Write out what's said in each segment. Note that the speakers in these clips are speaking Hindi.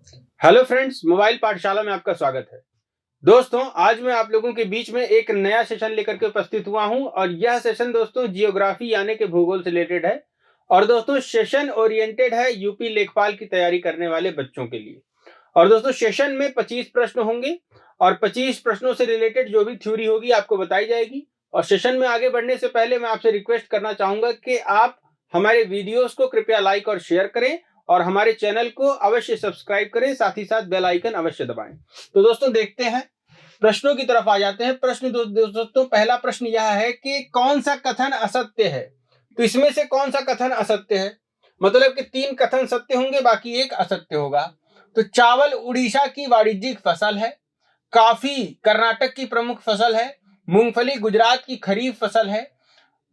हेलो फ्रेंड्स, मोबाइल पाठशाला में आपका स्वागत है। दोस्तों, आज मैं आप लोगों के बीच में एक नया सेशन लेकर के उपस्थित हुआ हूं और यह सेशन दोस्तों जियोग्राफी यानी कि भूगोल से रिलेटेड है। और दोस्तों सेशन ओरिएंटेड है यूपी लेखपाल की तैयारी करने वाले बच्चों के लिए। और दोस्तों सेशन में 25 प्रश्न होंगे और 25 प्रश्नों से रिलेटेड जो भी थ्योरी होगी आपको बताई जाएगी। और सेशन में आगे बढ़ने से पहले मैं आपसे रिक्वेस्ट करना चाहूंगा कि आप हमारे वीडियोस को कृपया लाइक और शेयर करें और हमारे चैनल को अवश्य सब्सक्राइब करें, साथ ही साथ बेल आइकन अवश्य दबाएं। तो दोस्तों देखते हैं, प्रश्नों की तरफ आ जाते हैं। प्रश्न दोस्तों पहला प्रश्न यह है कि कौन सा कथन असत्य है। तो इसमें से कौन सा कथन असत्य है, मतलब कि 3 कथन सत्य होंगे, बाकी एक असत्य होगा। तो चावल उड़ीसा की वाणिज्यिक फसल है, कॉफी कर्नाटक की प्रमुख फसल है, मूंगफली गुजरात की खरीफ फसल है,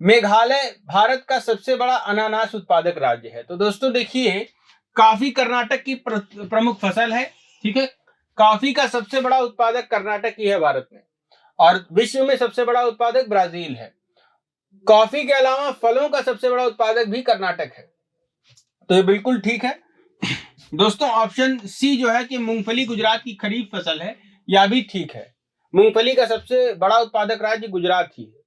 मेघालय भारत का सबसे बड़ा अनानास उत्पादक राज्य है। तो दोस्तों देखिए, कॉफी कर्नाटक की प्रमुख फसल है, ठीक है। कॉफी का सबसे बड़ा उत्पादक कर्नाटक ही है भारत में, और विश्व में सबसे बड़ा उत्पादक ब्राजील है। कॉफी के अलावा फलों का सबसे बड़ा उत्पादक भी कर्नाटक है, तो ये बिल्कुल ठीक है। दोस्तों ऑप्शन सी जो है कि मूंगफली गुजरात की खरीफ फसल है, यह भी ठीक है। मूंगफली का सबसे बड़ा उत्पादक राज्य गुजरात ही है।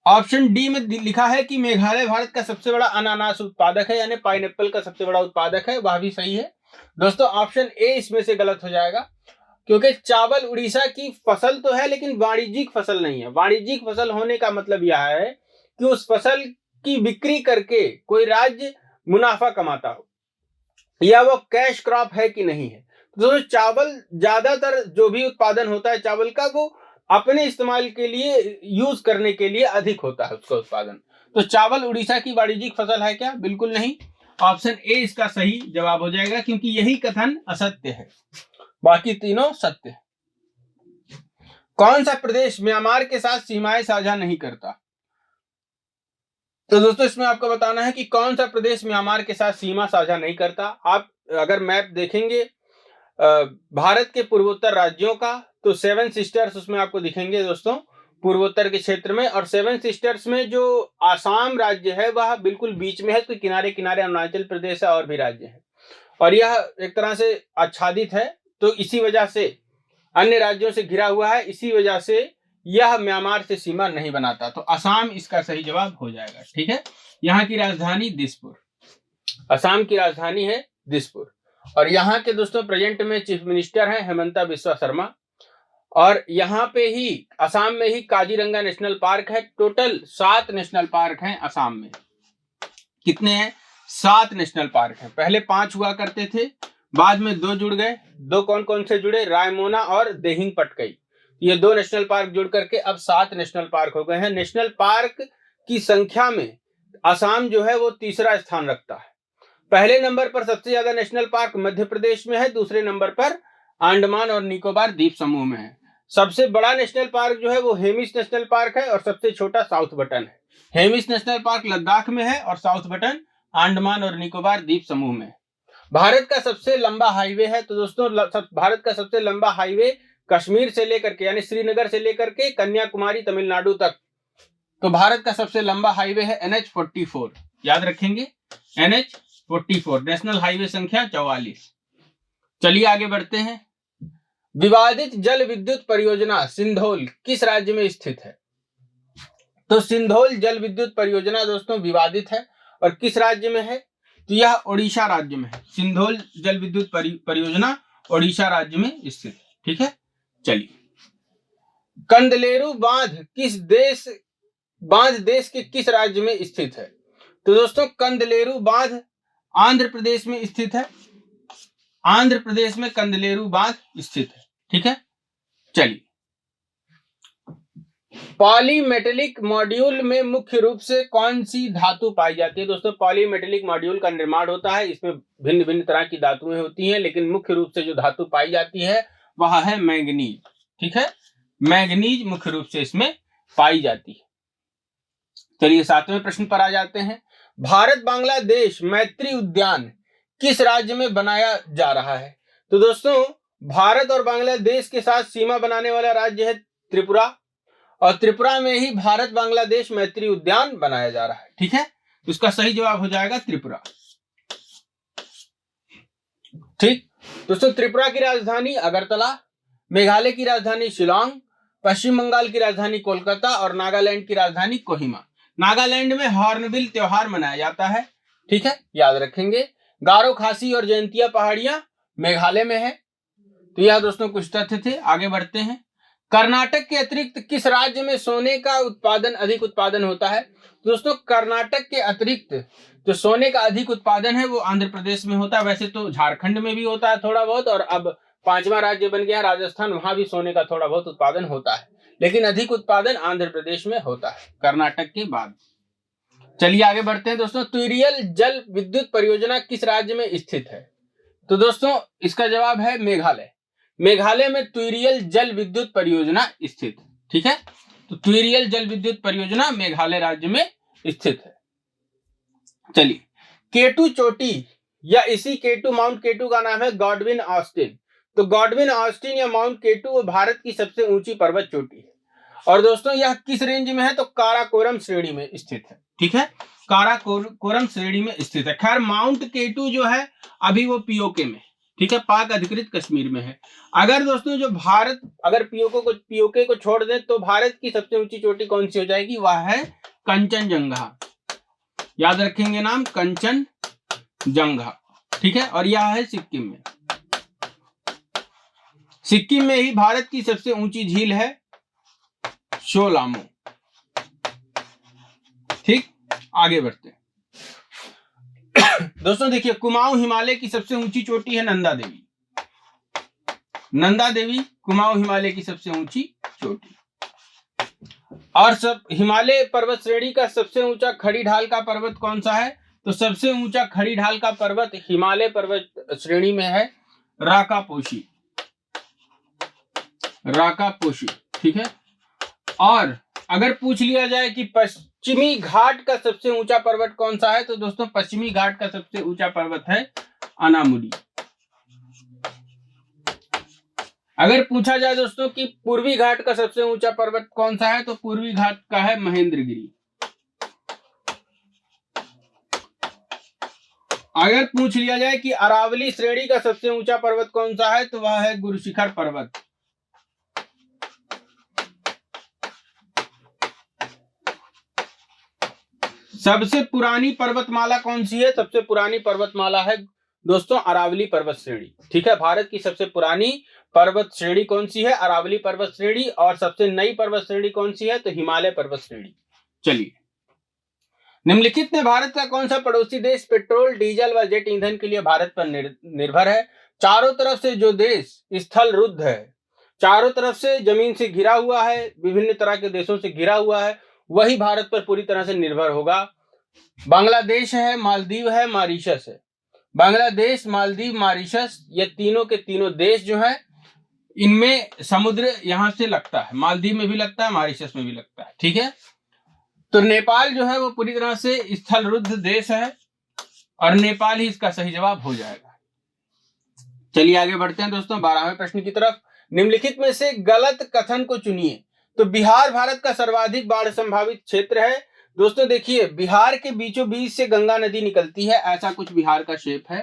ऑप्शन डी में लिखा है कि मेघालय भारत का सबसे बड़ा अनानास उत्पादक है, यानी पाइनएप्पल का सबसे बड़ा उत्पादक है, वह भी सही है। दोस्तों ऑप्शन ए इसमें से गलत हो जाएगा, क्योंकि चावल उड़ीसा की फसल तो है लेकिन वाणिज्यिक फसल नहीं है। वाणिज्यिक फसल होने का मतलब यह है कि उस फसल की बिक्री करके कोई राज्य मुनाफा कमाता हो, या वो कैश क्रॉप है कि नहीं है। तो चावल ज्यादातर जो भी उत्पादन होता है चावल का, वो अपने इस्तेमाल के लिए, यूज करने के लिए अधिक होता है उसका उत्पादन। तो चावल उड़ीसा की वाणिज्यिक फसल है क्या? बिल्कुल नहीं। ऑप्शन ए इसका सही जवाब हो जाएगा, क्योंकि यही कथन असत्य है, बाकी तीनों सत्य है। कौन सा प्रदेश म्यांमार के साथ सीमाएं साझा नहीं करता? तो दोस्तों इसमें आपको बताना है कि कौन सा प्रदेश म्यांमार के साथ सीमा साझा नहीं करता। आप अगर मैप देखेंगे भारत के पूर्वोत्तर राज्यों का, तो 7 सिस्टर्स उसमें आपको दिखेंगे दोस्तों, पूर्वोत्तर के क्षेत्र में। और 7 सिस्टर्स में जो आसाम राज्य है वह बिल्कुल बीच में है, तो किनारे किनारे अरुणाचल प्रदेश है और भी राज्य है, और यह एक तरह से आच्छादित है, तो इसी वजह से अन्य राज्यों से घिरा हुआ है, इसी वजह से यह म्यांमार से सीमा नहीं बनाता। तो असम इसका सही जवाब हो जाएगा, ठीक है। यहाँ की राजधानी दिसपुर, असम की राजधानी है दिसपुर। और यहाँ के दोस्तों प्रेजेंट में चीफ मिनिस्टर हैं हेमंता बिस्वा शर्मा। और यहाँ पे ही असम में ही काजीरंगा नेशनल पार्क है। टोटल 7 नेशनल पार्क हैं असम में। कितने हैं? 7 नेशनल पार्क हैं। पहले 5 हुआ करते थे, बाद में 2 जुड़ गए। 2 कौन कौन से जुड़े? रायमोना और देहिंग पटकई। ये 2 नेशनल पार्क जुड़ करके अब 7 नेशनल पार्क हो गए हैं। नेशनल पार्क की संख्या में असम जो है वो तीसरा स्थान रखता है। पहले नंबर पर सबसे ज्यादा नेशनल पार्क मध्य प्रदेश में है, दूसरे नंबर पर अंडमान और निकोबार द्वीप समूह में है। सबसे बड़ा नेशनल पार्क जो है वो हेमिस नेशनल पार्क है, और सबसे छोटा साउथ बटन है। हेमिस नेशनल पार्क लद्दाख में है और साउथ बटन अंडमान और निकोबार द्वीप समूह में है। भारत का सबसे लंबा हाईवे है, तो दोस्तों भारत का सबसे लंबा हाईवे कश्मीर से लेकर के, यानी श्रीनगर से लेकर के कन्याकुमारी तमिलनाडु तक, तो भारत का सबसे लंबा हाईवे है NH44। याद रखेंगे, NH44, नेशनल हाईवे संख्या 44। चलिए आगे बढ़ते हैं। विवादित जल विद्युत परियोजना सिंधोल किस राज्य में स्थित है? तो सिंधोल जल विद्युत परियोजना दोस्तों विवादित है, और किस राज्य में है? तो यह ओडिशा राज्य में है। सिंधोल जल विद्युत परियोजना ओडिशा राज्य में स्थित है, ठीक है। चलिए, कंदलेरू बांध देश के किस राज्य में स्थित है? तो दोस्तों कंदलेरू बांध आंध्र प्रदेश में स्थित है। आंध्र प्रदेश में कंदलेरू बांध स्थित है, ठीक है। चलिए, पॉलीमेटेलिक मॉड्यूल में मुख्य रूप से कौन सी धातु पाई जाती है? दोस्तों पॉलीमेटेलिक मॉड्यूल का निर्माण होता है, इसमें भिन्न भिन्न तरह की धातुएं होती हैं, लेकिन मुख्य रूप से जो धातु पाई जाती है वह है मैंगनीज, ठीक है। मैंगनीज मुख्य रूप से इसमें पाई जाती है। चलिए 7वें प्रश्न पर आ जाते हैं। भारत बांग्लादेश मैत्री उद्यान किस राज्य में बनाया जा रहा है? तो दोस्तों भारत और बांग्लादेश के साथ सीमा बनाने वाला राज्य है त्रिपुरा, और त्रिपुरा में ही भारत बांग्लादेश मैत्री उद्यान बनाया जा रहा है, ठीक है। इसका सही जवाब हो जाएगा त्रिपुरा, ठीक। दोस्तों त्रिपुरा की राजधानी अगरतला, मेघालय की राजधानी शिलोंग, पश्चिम बंगाल की राजधानी कोलकाता और नागालैंड की राजधानी कोहिमा। नागालैंड में हॉर्नबिल त्योहार मनाया जाता है, ठीक है, याद रखेंगे। गारो, खासी और जयंतिया पहाड़ियां मेघालय में है। तो यह दोस्तों कुछ तथ्य थे। आगे बढ़ते हैं। कर्नाटक के अतिरिक्त किस राज्य में सोने का उत्पादन अधिक उत्पादन होता है? दोस्तों कर्नाटक के अतिरिक्त जो सोने का अधिक उत्पादन है वो आंध्र प्रदेश में होता है। वैसे तो झारखंड में भी होता है थोड़ा बहुत, और अब 5वां राज्य बन गया राजस्थान, वहां भी सोने का थोड़ा बहुत उत्पादन होता है, लेकिन अधिक उत्पादन आंध्र प्रदेश में होता है कर्नाटक के बाद। चलिए आगे बढ़ते हैं दोस्तों। तुरियल जल विद्युत परियोजना किस राज्य में स्थित है? तो दोस्तों इसका जवाब है मेघालय। मेघालय में तुरियल जल विद्युत परियोजना स्थित है, ठीक है। तो तुरियल जल विद्युत परियोजना मेघालय राज्य में स्थित है। चलिए, केटू चोटी या इसी केटू, माउंट केटू का नाम है गॉडविन ऑस्टिन। तो गॉडविन ऑस्टिन या माउंट केटू भारत की सबसे ऊंची पर्वत चोटी है। और दोस्तों यह किस रेंज में है? तो काराकोरम श्रेणी में स्थित है, ठीक है, काराकोरम श्रेणी में स्थित है। खैर माउंट केटू जो है अभी वो पीओके में, ठीक है, पाक अधिकृत कश्मीर में है। अगर दोस्तों जो भारत अगर पीओके को छोड़ दे तो भारत की सबसे ऊंची चोटी कौन सी हो जाएगी? वह है कंचनजंगा। याद रखेंगे नाम, कंचनजंगा, ठीक है। और यह है सिक्किम में। सिक्किम में ही भारत की सबसे ऊंची झील है शोलामू, ठीक। आगे बढ़ते हैं दोस्तों। देखिए, कुमाऊं हिमालय की सबसे ऊंची चोटी है नंदा देवी। नंदा देवी कुमाऊं हिमालय की सबसे ऊंची चोटी। और सब हिमालय पर्वत श्रेणी का सबसे ऊंचा खड़ी ढाल का पर्वत कौन सा है? तो सबसे ऊंचा खड़ी ढाल का पर्वत हिमालय पर्वत श्रेणी में है राकापोशी, राकापोशी, ठीक है। और अगर पूछ लिया जाए कि पश्चिमी घाट का सबसे ऊंचा पर्वत कौन सा है? तो दोस्तों पश्चिमी घाट का सबसे ऊंचा पर्वत है अनामुडी। अगर पूछा जाए दोस्तों कि पूर्वी घाट का सबसे ऊंचा पर्वत कौन सा है? तो पूर्वी घाट का है महेंद्रगिरी। अगर पूछ लिया जाए कि अरावली श्रेणी का सबसे ऊंचा पर्वत कौन सा है? तो वह है गुरुशिखर पर्वत। सबसे पुरानी पर्वतमाला कौन सी है? सबसे पुरानी पर्वतमाला है दोस्तों अरावली पर्वत श्रेणी, ठीक है। भारत की सबसे पुरानी पर्वत श्रेणी कौन सी है? अरावली पर्वत श्रेणी। और सबसे नई पर्वत श्रेणी कौन सी है? तो हिमालय पर्वत श्रेणी। चलिए, निम्नलिखित में भारत का कौन सा पड़ोसी देश पेट्रोल, डीजल व जेट ईंधन के लिए भारत पर निर्भर है? चारों तरफ से जो देश स्थल रुद्ध है, चारों तरफ से जमीन से घिरा हुआ है, विभिन्न तरह के देशों से घिरा हुआ है, वही भारत पर पूरी तरह से निर्भर होगा। बांग्लादेश है, मालदीव है, मॉरिशस है। बांग्लादेश, मालदीव, मॉरिशस, ये तीनों के तीनों देश जो है इनमें समुद्र यहां से लगता है। मालदीव में भी लगता है, मॉरिशस में भी लगता है, ठीक है। तो नेपाल जो है वो पूरी तरह से स्थल रुद्ध देश है और नेपाल ही इसका सही जवाब हो जाएगा। चलिए आगे बढ़ते हैं दोस्तों 12वें प्रश्न की तरफ। निम्नलिखित में से गलत कथन को चुनिए। तो बिहार भारत का सर्वाधिक बाढ़ संभावित क्षेत्र है। दोस्तों देखिए, बिहार के बीचों बीच से गंगा नदी निकलती है, ऐसा कुछ बिहार का शेप है,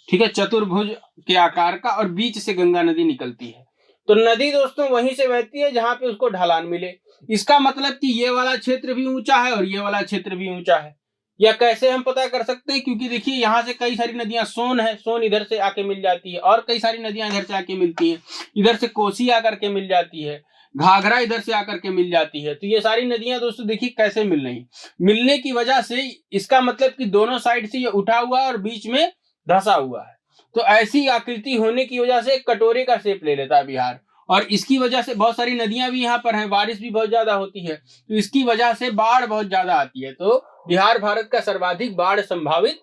ठीक है, चतुर्भुज के आकार का, और बीच से गंगा नदी निकलती है। तो नदी दोस्तों वहीं से बहती है जहां पे उसको ढलान मिले। इसका मतलब कि ये वाला क्षेत्र भी ऊंचा है और ये वाला क्षेत्र भी ऊंचा है। या कैसे हम पता कर सकते हैं? क्योंकि देखिए यहाँ से कई सारी नदियां, सोन है, सोन इधर से आके मिल जाती है, और कई सारी नदियां इधर से आके मिलती हैं, इधर से कोसी आकर के मिल जाती है, घाघरा इधर से आकर के मिल जाती है। तो ये सारी नदियां दोस्तों देखिए कैसे मिल रही, मिलने की वजह से इसका मतलब कि दोनों साइड से ये उठा हुआ और बीच में धंसा हुआ है। तो ऐसी आकृति होने की वजह से कटोरे का शेप ले लेता है बिहार, और इसकी वजह से बहुत सारी नदियां भी यहाँ पर हैं, बारिश भी बहुत ज्यादा होती है, तो इसकी वजह से बाढ़ बहुत ज्यादा आती है। तो बिहार भारत का सर्वाधिक बाढ़ संभावित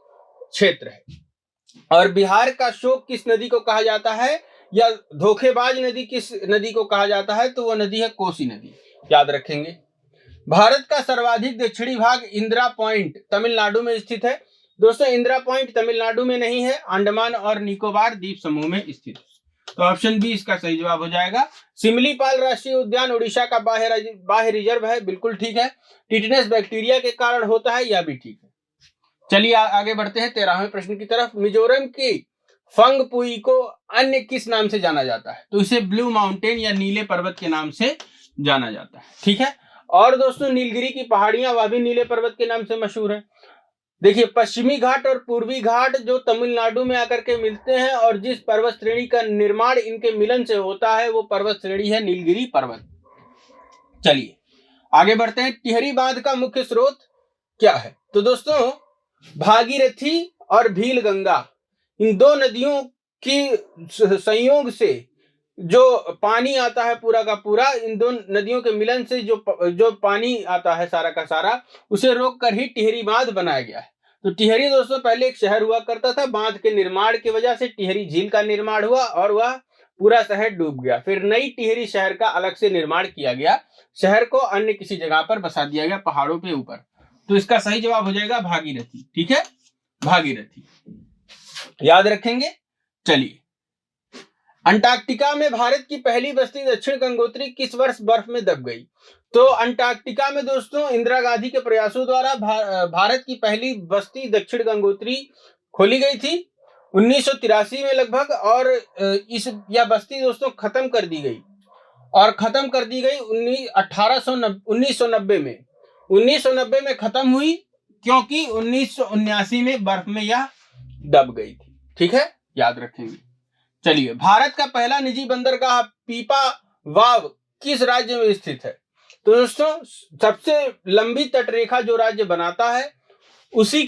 क्षेत्र है। और बिहार का शोक किस नदी को कहा जाता है, या धोखेबाज नदी किस नदी को कहा जाता है? तो वह नदी है कोसी नदी, याद रखेंगे। भारत का सर्वाधिक दक्षिणी भाग इंदिरा पॉइंट तमिलनाडु में स्थित है। दोस्तों इंदिरा पॉइंट तमिलनाडु में नहीं है, अंडमान और निकोबार द्वीप समूह में स्थित है। तो ऑप्शन बी इसका सही जवाब हो जाएगा। सिमलीपाल राष्ट्रीय उद्यान उड़ीसा का बाह्य रिजर्व है, बिल्कुल ठीक है। टिटनेस बैक्टीरिया के कारण होता है, यह भी ठीक है। चलिए आगे बढ़ते हैं 13वें प्रश्न की तरफ। मिजोरम की फंगपुई को अन्य किस नाम से जाना जाता है? तो इसे ब्लू माउंटेन या नीले पर्वत के नाम से जाना जाता है। ठीक है। और दोस्तों नीलगिरी की पहाड़ियां वह भी नीले पर्वत के नाम से मशहूर है। देखिए पश्चिमी घाट और पूर्वी घाट जो तमिलनाडु में आकर के मिलते हैं और जिस पर्वत श्रेणी का निर्माण इनके मिलन से होता है वो पर्वत श्रेणी है नीलगिरी पर्वत। चलिए आगे बढ़ते हैं। टिहरी बांध का मुख्य स्रोत क्या है? तो दोस्तों भागीरथी और भील गंगा, इन दो नदियों की संयोग से जो पानी आता है पूरा का पूरा, इन दो नदियों के मिलन से जो पानी आता है सारा का सारा, उसे रोक कर ही टिहरी बांध बनाया गया है। तो टिहरी दोस्तों पहले एक शहर हुआ करता था, बांध के निर्माण की वजह से टिहरी झील का निर्माण हुआ और वह पूरा शहर डूब गया। फिर नई टिहरी शहर का अलग से निर्माण किया गया, शहर को अन्य किसी जगह पर बसा दिया गया पहाड़ों के ऊपर। तो इसका सही जवाब हो जाएगा भागीरथी। ठीक है, भागीरथी याद रखेंगे। चलिए अंटार्कटिका में भारत की पहली बस्ती दक्षिण गंगोत्री किस वर्ष बर्फ में दब गई? तो अंटार्कटिका में दोस्तों इंदिरा गांधी के प्रयासों द्वारा भारत की पहली बस्ती दक्षिण गंगोत्री खोली गई थी 1983 में लगभग, और यह बस्ती दोस्तों खत्म कर दी गई 1990 में खत्म हुई, क्योंकि 1979 में बर्फ में यह दब गई थी। ठीक है, याद रखेंगे। चलिए भारत का पहला निजी बंदरगाह पीपा वाव किस राज्य में स्थित है? तो दोस्तों सबसे लंबी तटरेखा जो राज्य बनाता है उसी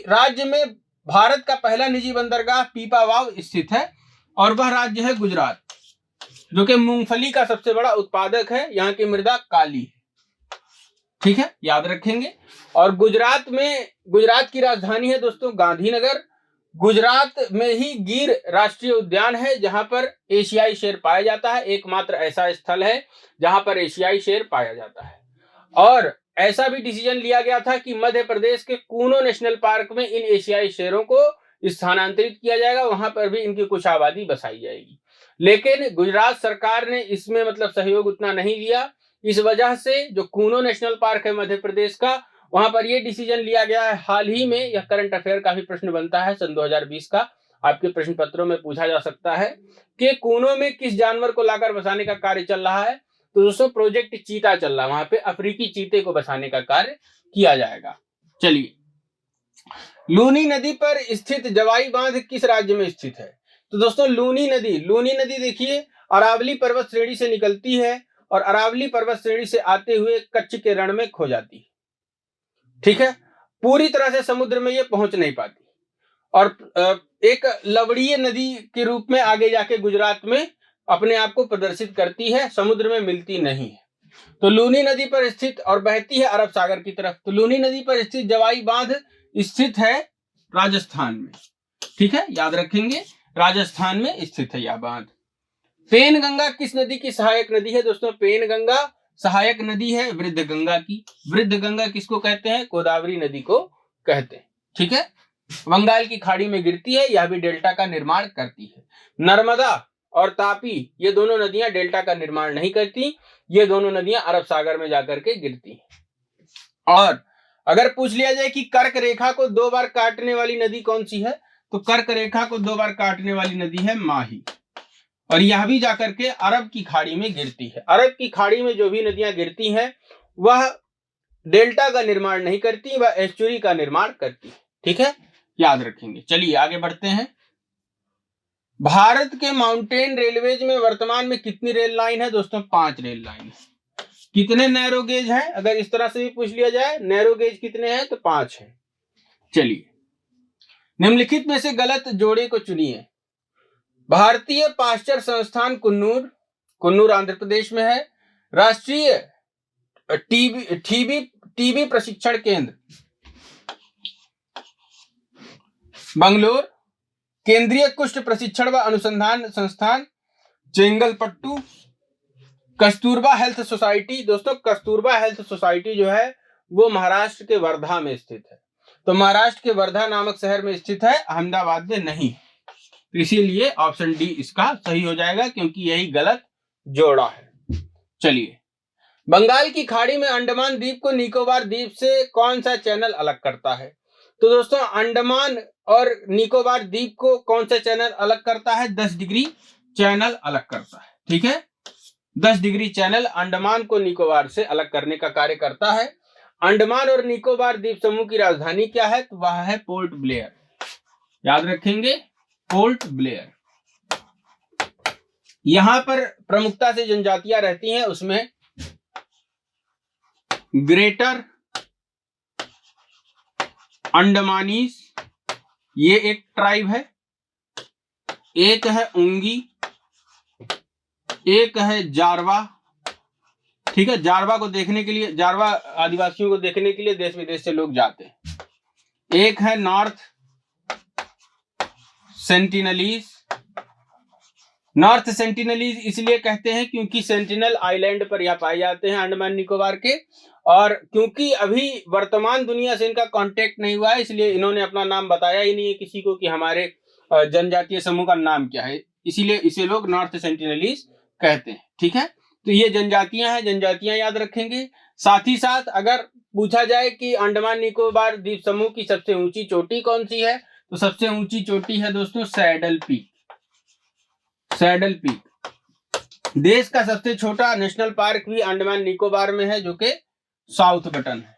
राज्य में भारत का पहला निजी बंदरगाह पीपा वाव स्थित है, और वह राज्य है गुजरात, जो कि मूंगफली का सबसे बड़ा उत्पादक है। यहाँ की मृदा काली है। ठीक है, याद रखेंगे। और गुजरात की राजधानी है दोस्तों गांधीनगर। गुजरात में ही गिर राष्ट्रीय उद्यान है, जहां पर एशियाई शेर पाया जाता है। एकमात्र ऐसा स्थल है जहां पर एशियाई शेर पाया जाता है। और ऐसा भी डिसीजन लिया गया था कि मध्य प्रदेश के कूनो नेशनल पार्क में इन एशियाई शेरों को स्थानांतरित किया जाएगा, वहां पर भी इनकी कुछ आबादी बसाई जाएगी। लेकिन गुजरात सरकार ने इसमें सहयोग उतना नहीं दिया। इस वजह से जो कूनो नेशनल पार्क है मध्य प्रदेश का, वहां पर यह डिसीजन लिया गया है हाल ही में। यह करंट अफेयर का भी प्रश्न बनता है सन 2020 का, आपके प्रश्न पत्रों में पूछा जा सकता है कि कूनो में किस जानवर को लाकर बसाने का कार्य चल रहा है? तो दोस्तों प्रोजेक्ट चीता चल रहा है, वहां पे अफ्रीकी चीते को बसाने का कार्य किया जाएगा। चलिए लूनी नदी पर स्थित जवाई बांध किस राज्य में स्थित है? तो दोस्तों लूनी नदी देखिए अरावली पर्वत श्रेणी से निकलती है और अरावली पर्वत श्रेणी से आते हुए कच्छ के रण में खो जाती है। ठीक है, पूरी तरह से समुद्र में ये पहुंच नहीं पाती और एक लवणीय नदी के रूप में आगे जाके गुजरात में अपने आप को प्रदर्शित करती है, समुद्र में मिलती नहीं है। तो लूनी नदी पर स्थित और बहती है अरब सागर की तरफ। तो लूनी नदी पर स्थित जवाई बांध स्थित है राजस्थान में। ठीक है, याद रखेंगे, राजस्थान में स्थित है यह बांध। पेन गंगा किस नदी की सहायक नदी है? दोस्तों पेन गंगा सहायक नदी है वृद्ध गंगा की। वृद्ध गंगा किसको कहते हैं? गोदावरी नदी को कहते हैं। ठीक है, बंगाल की खाड़ी में गिरती है, यह भी डेल्टा का निर्माण करती है। नर्मदा और तापी ये दोनों नदियां डेल्टा का निर्माण नहीं करती, ये दोनों नदियां अरब सागर में जाकर के गिरती हैं। और अगर पूछ लिया जाए कि कर्क रेखा को 2 बार काटने वाली नदी कौन सी है, तो कर्क रेखा को 2 बार काटने वाली नदी है माही, और यह भी जाकर के अरब की खाड़ी में गिरती है। अरब की खाड़ी में जो भी नदियां गिरती हैं वह डेल्टा का निर्माण नहीं करती, वह एस्चुरी का निर्माण करती है। ठीक है, याद रखेंगे। चलिए आगे बढ़ते हैं। भारत के माउंटेन रेलवेज में वर्तमान में कितनी रेल लाइन है? दोस्तों 5 रेल लाइन है। कितने नैरो गेज है? अगर इस तरह से भी पूछ लिया जाए नैरो गेज कितने हैं, तो 5 है। चलिए निम्नलिखित में से गलत जोड़े को चुनिए। भारतीय पाश्चर संस्थान कुन्नूर आंध्र प्रदेश में है। राष्ट्रीय टीबी प्रशिक्षण केंद्र बंगलोर। केंद्रीय कुष्ठ प्रशिक्षण व अनुसंधान संस्थान चेंगलपट्टू। कस्तूरबा हेल्थ सोसाइटी, दोस्तों कस्तूरबा हेल्थ सोसाइटी जो है वो महाराष्ट्र के वर्धा में स्थित है। तो महाराष्ट्र के वर्धा नामक शहर में स्थित है, अहमदाबाद में नहीं। इसीलिए ऑप्शन डी इसका सही हो जाएगा, क्योंकि यही गलत जोड़ा है। चलिए बंगाल की खाड़ी में अंडमान द्वीप को निकोबार द्वीप से कौन सा चैनल अलग करता है? तो दोस्तों अंडमान और निकोबार द्वीप को कौन सा चैनल अलग करता है? 10 डिग्री चैनल अलग करता है। ठीक है, 10 डिग्री चैनल अंडमान को निकोबार से अलग करने का कार्य करता है। अंडमान और निकोबार द्वीप समूह की राजधानी क्या है? तो वह है पोर्ट ब्लेयर। याद रखेंगे, पोर्ट ब्लेयर। यहां पर प्रमुखता से जनजातियां रहती हैं, उसमें ग्रेटर अंडमानीज, ये एक ट्राइब है, एक है उंगी, एक है जारवा। ठीक है, जारवा को देखने के लिए, जारवा आदिवासियों को देखने के लिए देश विदेश से लोग जाते हैं। एक है नॉर्थ सेंटिनलीज। नॉर्थ सेंटिनलीज इसलिए कहते हैं क्योंकि सेंटिनल आइलैंड पर यह पाए जाते हैं, अंडमान निकोबार के। और क्योंकि अभी वर्तमान दुनिया से इनका कांटेक्ट नहीं हुआ है, इसलिए इन्होंने अपना नाम बताया ही नहीं है किसी को कि हमारे जनजातीय समूह का नाम क्या है, इसीलिए इसे लोग नॉर्थ सेंटिनलीज कहते हैं। ठीक है, तो ये जनजातियां हैं, जनजातियां याद रखेंगे। साथ ही साथ अगर पूछा जाए कि अंडमान निकोबार द्वीप समूह की सबसे ऊंची चोटी कौन सी है, तो सबसे ऊंची चोटी है दोस्तों सैडल पीक। Saddle peak. देश का सबसे छोटा नेशनल पार्क भी अंडमान निकोबार में है, जो कि साउथ बटन है।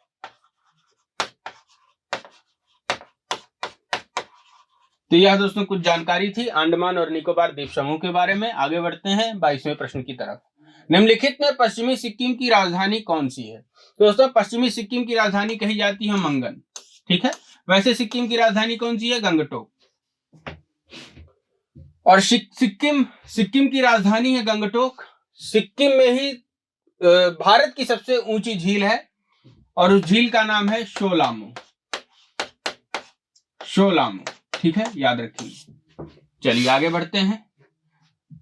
तो यह दोस्तों कुछ जानकारी थी अंडमान और निकोबार द्वीप समूह के बारे में। आगे बढ़ते हैं 22वें प्रश्न की तरफ। निम्नलिखित में पश्चिमी सिक्किम की राजधानी कौन सी है? तो दोस्तों पश्चिमी सिक्किम की राजधानी कही जाती है मंगन। ठीक है, वैसे सिक्किम की राजधानी कौन सी है? गंगटोक। और सिक्किम की राजधानी है गंगटोक। सिक्किम में ही भारत की सबसे ऊंची झील है और उस झील का नाम है शोलामू। शोलामू। ठीक है, याद रखिए। चलिए आगे बढ़ते हैं।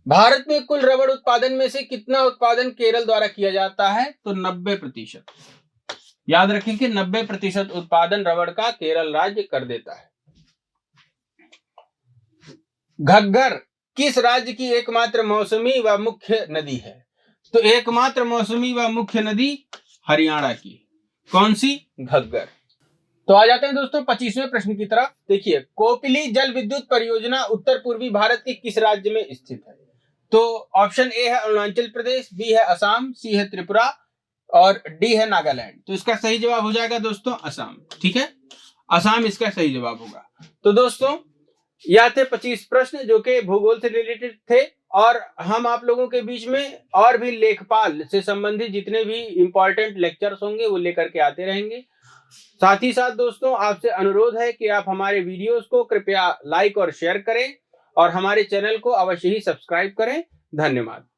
भारत में कुल रबड़ उत्पादन में से कितना उत्पादन केरल द्वारा किया जाता है? तो 90%। याद रखें कि 90% उत्पादन रबड़ का केरल राज्य कर देता है। घग्गर किस राज्य की एकमात्र मौसमी व मुख्य नदी है? तो एकमात्र मौसमी व मुख्य नदी हरियाणा की। कौन सी? घग्गर। तो आ जाते हैं दोस्तों 25वें प्रश्न की तरफ। देखिए, कोपिली जल विद्युत परियोजना उत्तर पूर्वी भारत के किस राज्य में स्थित है? तो ऑप्शन ए है अरुणाचल प्रदेश, बी है असम, सी है त्रिपुरा और डी है नागालैंड। तो इसका सही जवाब हो जाएगा दोस्तों असम। ठीक है, असम इसका सही जवाब होगा। तो दोस्तों यह थे 25 प्रश्न जो कि भूगोल से रिलेटेड थे, और हम आप लोगों के बीच में और भी लेखपाल से संबंधित जितने भी इंपॉर्टेंट लेक्चर्स होंगे वो लेकर के आते रहेंगे। साथ ही साथ दोस्तों आपसे अनुरोध है कि आप हमारे वीडियोस को कृपया लाइक और शेयर करें और हमारे चैनल को अवश्य ही सब्सक्राइब करें। धन्यवाद।